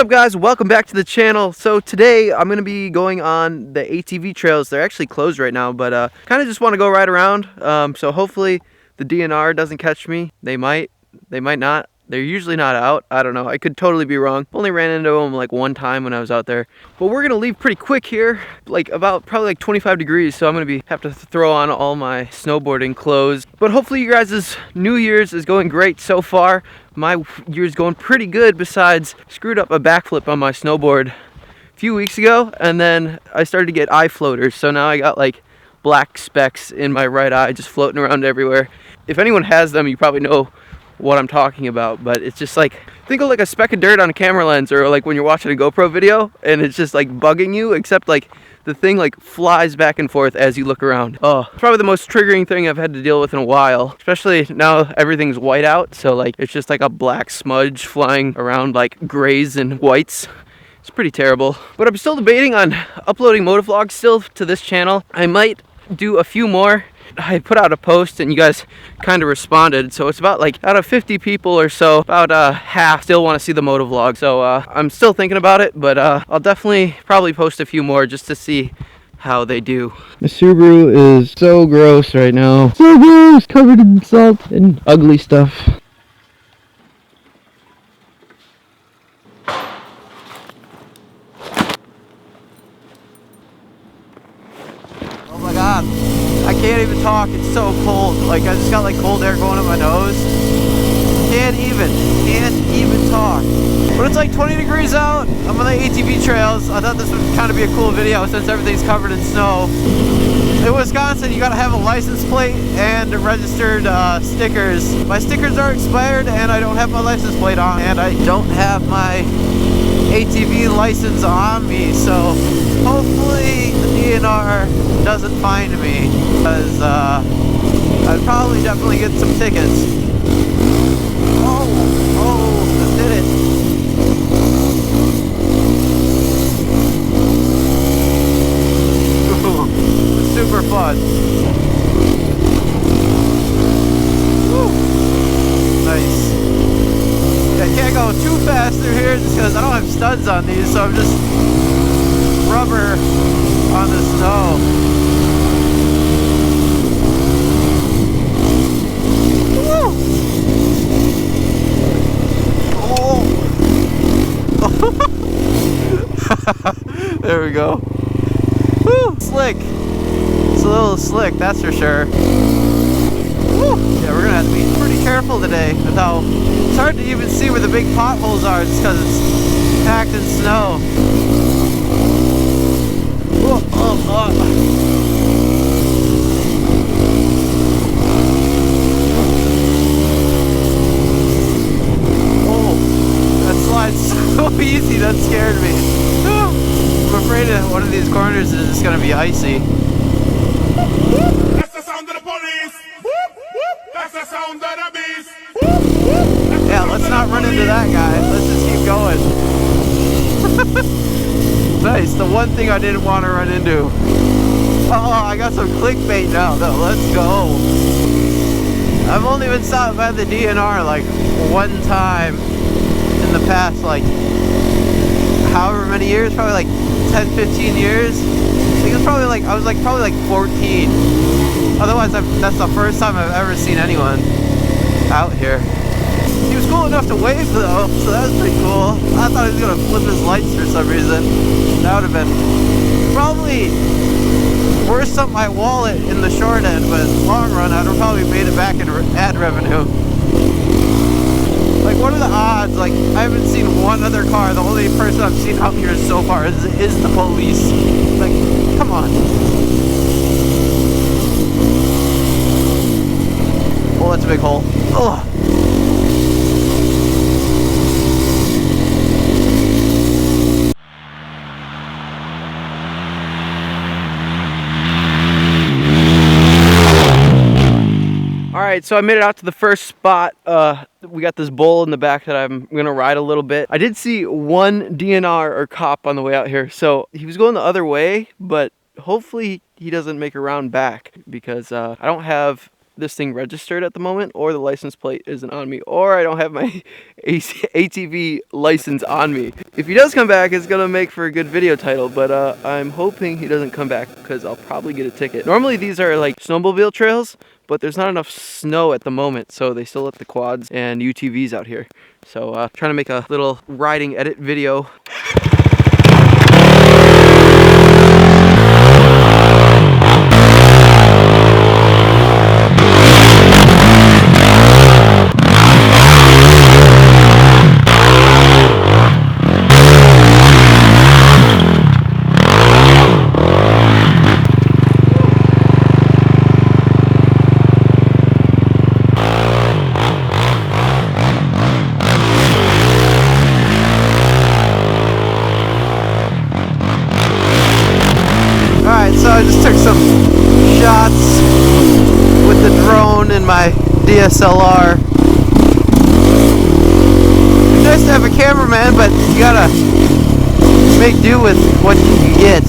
up, guys? Welcome back to the channel. So today I'm going to be going on the ATV trails. They're actually closed right now, but kind of just want to go ride around. So hopefully the DNR doesn't catch me. They might not. They're usually not out. I don't know. I could totally be wrong. Only ran into them like one time when I was out there. But we're gonna leave pretty quick here, like probably like 25 degrees. So I'm gonna have to throw on all my snowboarding clothes. But hopefully you guys' New Year's is going great so far. My year's going pretty good. Besides, screwed up a backflip on my snowboard a few weeks ago, and then I started to get eye floaters. So now I got like black specks in my right eye, just floating around everywhere. If anyone has them, you probably know what I'm talking about, but it's just like, think of like a speck of dirt on a camera lens, or like when you're watching a GoPro video and it's just like bugging you, except like the thing like flies back and forth as you look around. Oh, it's probably the most triggering thing I've had to deal with in a while, especially now everything's white out, so like it's just like a black smudge flying around like grays and whites. It's pretty terrible. But I'm still debating on uploading motovlogs still to this channel. I might do a few more. I put out a post and you guys kind of responded, so it's about like out of 50 people or so, about half still want to see the motovlog. So I'm still thinking about it, but I'll definitely probably post a few more just to see how they do. My Subaru is so gross right now. So gross, covered in salt and ugly stuff. Oh my god, I can't even talk, it's so cold. Like, I just got like cold air going up my nose. Can't even talk. But it's like 20 degrees out. I'm on the ATV trails. I thought this would kind of be a cool video since everything's covered in snow. In Wisconsin, you gotta have a license plate and registered stickers. My stickers are expired and I don't have my license plate on, and I don't have my ATV license on me, so hopefully the DNR doesn't find me, because I'd probably definitely get some tickets. Oh, that did it. Ooh, it's super fun. Woo. Nice. I can't go too fast through here just because I don't have studs on these, so I'm just rubber on the snow. Woo. Oh. There we go. Woo. Slick. It's a little slick, that's for sure. Woo. Yeah, we're gonna have to be pretty careful today with how it's hard to even see where the big potholes are just because it's packed in snow. Whoa. Oh, that slide's so easy, that scared me. I'm afraid that one of these corners is just gonna be icy. That's the sound of the police. That's the sound of the beast. Yeah, let's not run into that guy. Let's just keep going. Nice, the one thing I didn't want to run into. Oh, I got some clickbait now though. Let's go. I've only been stopped by the DNR like one time in the past, like however many years, probably like 10, 15 years. I think it's probably like, I was like probably like 14. Otherwise, that's the first time I've ever seen anyone out here. He was cool enough to wave though, so that was pretty cool. I thought he was gonna flip his lights for some reason. That would have been probably worse up my wallet in the short end, but long run, I'd have probably made it back in ad revenue. Like, what are the odds? Like, I haven't seen one other car. The only person I've seen out here so far is the police. Like, come on. Oh, that's a big hole. Ugh. Alright, so I made it out to the first spot. We got this bull in the back that I'm gonna ride a little bit. I did see one DNR or cop on the way out here, so he was going the other way, but hopefully he doesn't make a round back, because I don't have this thing registered at the moment, or the license plate isn't on me, or I don't have my ATV license on me. If he does come back, it's gonna make for a good video title, but I'm hoping he doesn't come back because I'll probably get a ticket. Normally these are like snowmobile trails, but there's not enough snow at the moment, so they still let the quads and UTVs out here. So trying to make a little riding edit video. So I just took some shots with the drone and my DSLR. It's nice to have a cameraman, but you gotta make do with what you can get.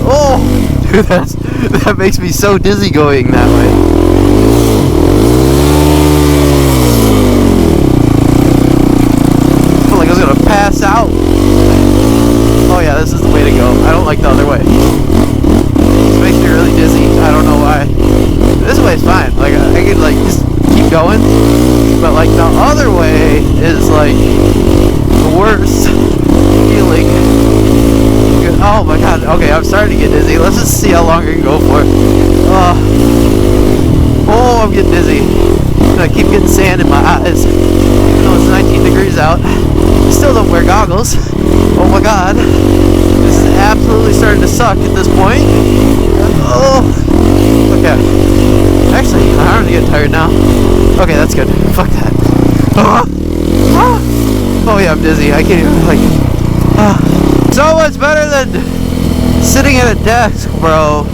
Oh, dude, that makes me so dizzy going that way. I feel like I was gonna pass out. Oh yeah, this is the way to go. I don't like the other way. This makes me really dizzy. I don't know why. This way's fine. Like I could like just keep going, but like the other way is like the worst feeling. Oh my god. Okay, I'm starting to get dizzy. Let's just see how long I can go for. Oh, I'm getting dizzy. I keep getting sand in my eyes. Oh, it's 19 degrees out. Still don't wear goggles. Oh my god. This is absolutely starting to suck at this point. Oh. Okay. Actually, I'm starting to get tired now. Okay, that's good. Fuck that. Oh yeah, I'm dizzy. I can't even like. So much better than sitting at a desk, bro.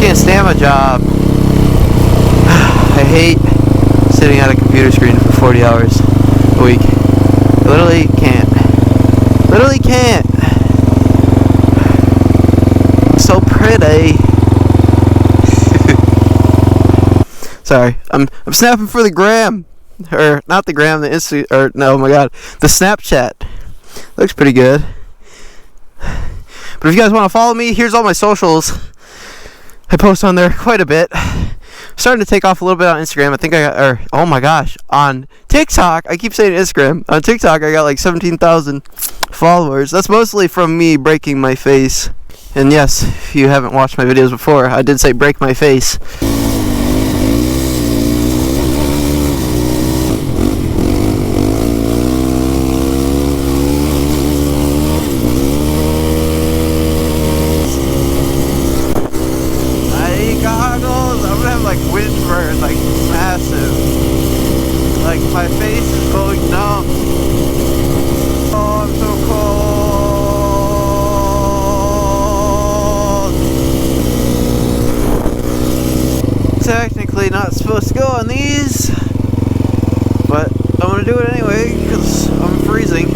Can't stand my job. I hate sitting at a computer screen for 40 hours a week. I literally can't. Literally can't. So pretty. Sorry, I'm snapping for the gram, or not the gram, the Insta, or no, oh my god, the Snapchat. Looks pretty good. But if you guys want to follow me, here's all my socials. I post on there quite a bit. Starting to take off a little bit on Instagram. I think I got, or oh my gosh, on TikTok. I keep saying Instagram. On TikTok, I got like 17,000 followers. That's mostly from me breaking my face. And yes, if you haven't watched my videos before, I did say break my face. Like windburn, like massive. Like my face is going numb. Oh, I'm so cold. Technically not supposed to go on these, but I'm gonna do it anyway because I'm freezing.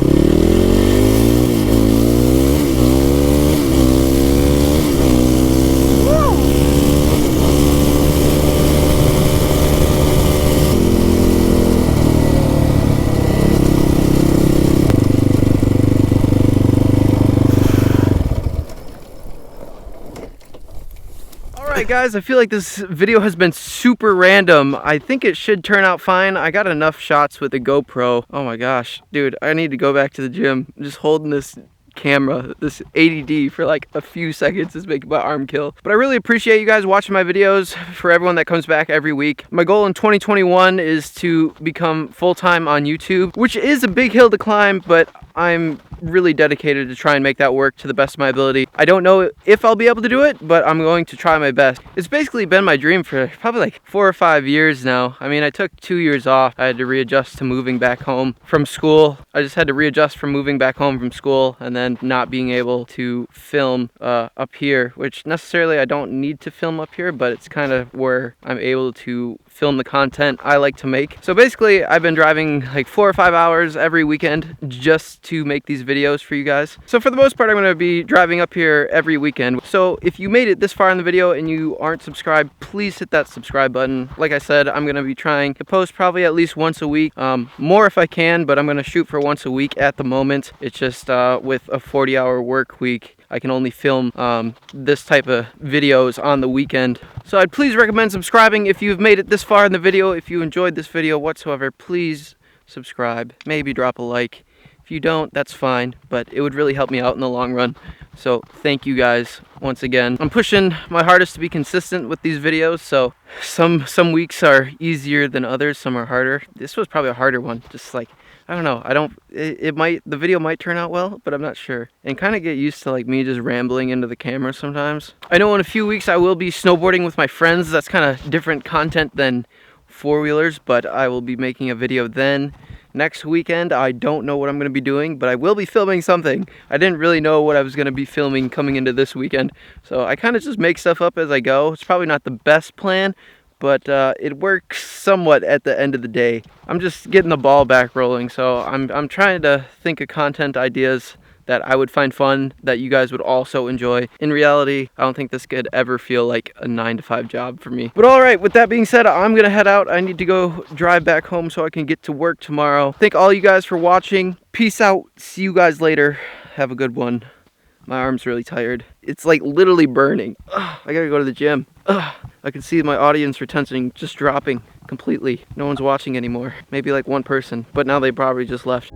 Alright guys, I feel like this video has been super random. I think it should turn out fine. I got enough shots with the GoPro. Oh my gosh, dude, I need to go back to the gym. I'm just holding this camera, this 80D for like a few seconds is making my arm kill. But I really appreciate you guys watching my videos. For everyone that comes back every week, my goal in 2021 is to become full-time on YouTube, which is a big hill to climb, but I'm really dedicated to try and make that work to the best of my ability. I don't know if I'll be able to do it, but I'm going to try my best. It's basically been my dream for probably like 4 or 5 years now. I mean, I took 2 years off. I had to readjust to moving back home from school. I just had to readjust from moving back home from school and then not being able to film up here, which necessarily I don't need to film up here, but it's kind of where I'm able to film the content I like to make. So basically, I've been driving like 4 or 5 hours every weekend just to make these videos for you guys. So for the most part, I'm going to be driving up here every weekend. So if you made it this far in the video and you aren't subscribed, please hit that subscribe button. Like I said, I'm going to be trying to post probably at least once a week, more if I can, but I'm going to shoot for once a week at the moment. It's just with a 40-hour work week, I can only film this type of videos on the weekend. So I'd please recommend subscribing if you've made it this far in the video. If you enjoyed this video whatsoever, please subscribe. Maybe drop a like. If you don't, that's fine, but it would really help me out in the long run. So thank you guys once again. I'm pushing my hardest to be consistent with these videos, so some weeks are easier than others, some are harder. This was probably a harder one, just like, I don't know, the video might turn out well, but I'm not sure. And kind of get used to like me just rambling into the camera sometimes. I know in a few weeks I will be snowboarding with my friends. That's kind of different content than four-wheelers, but I will be making a video then. Next weekend, I don't know what I'm going to be doing, but I will be filming something. I didn't really know what I was going to be filming coming into this weekend, so I kind of just make stuff up as I go. It's probably not the best plan, but it works somewhat at the end of the day. I'm just getting the ball back rolling, so I'm trying to think of content ideas that I would find fun, that you guys would also enjoy. In reality, I don't think this could ever feel like a 9-to-5 job for me. But all right, with that being said, I'm gonna head out. I need to go drive back home so I can get to work tomorrow. Thank all you guys for watching. Peace out. See you guys later. Have a good one. My arm's really tired. It's like literally burning. Ugh, I gotta go to the gym. Ugh, I can see my audience retention just dropping completely. No one's watching anymore. Maybe like one person, but now they probably just left.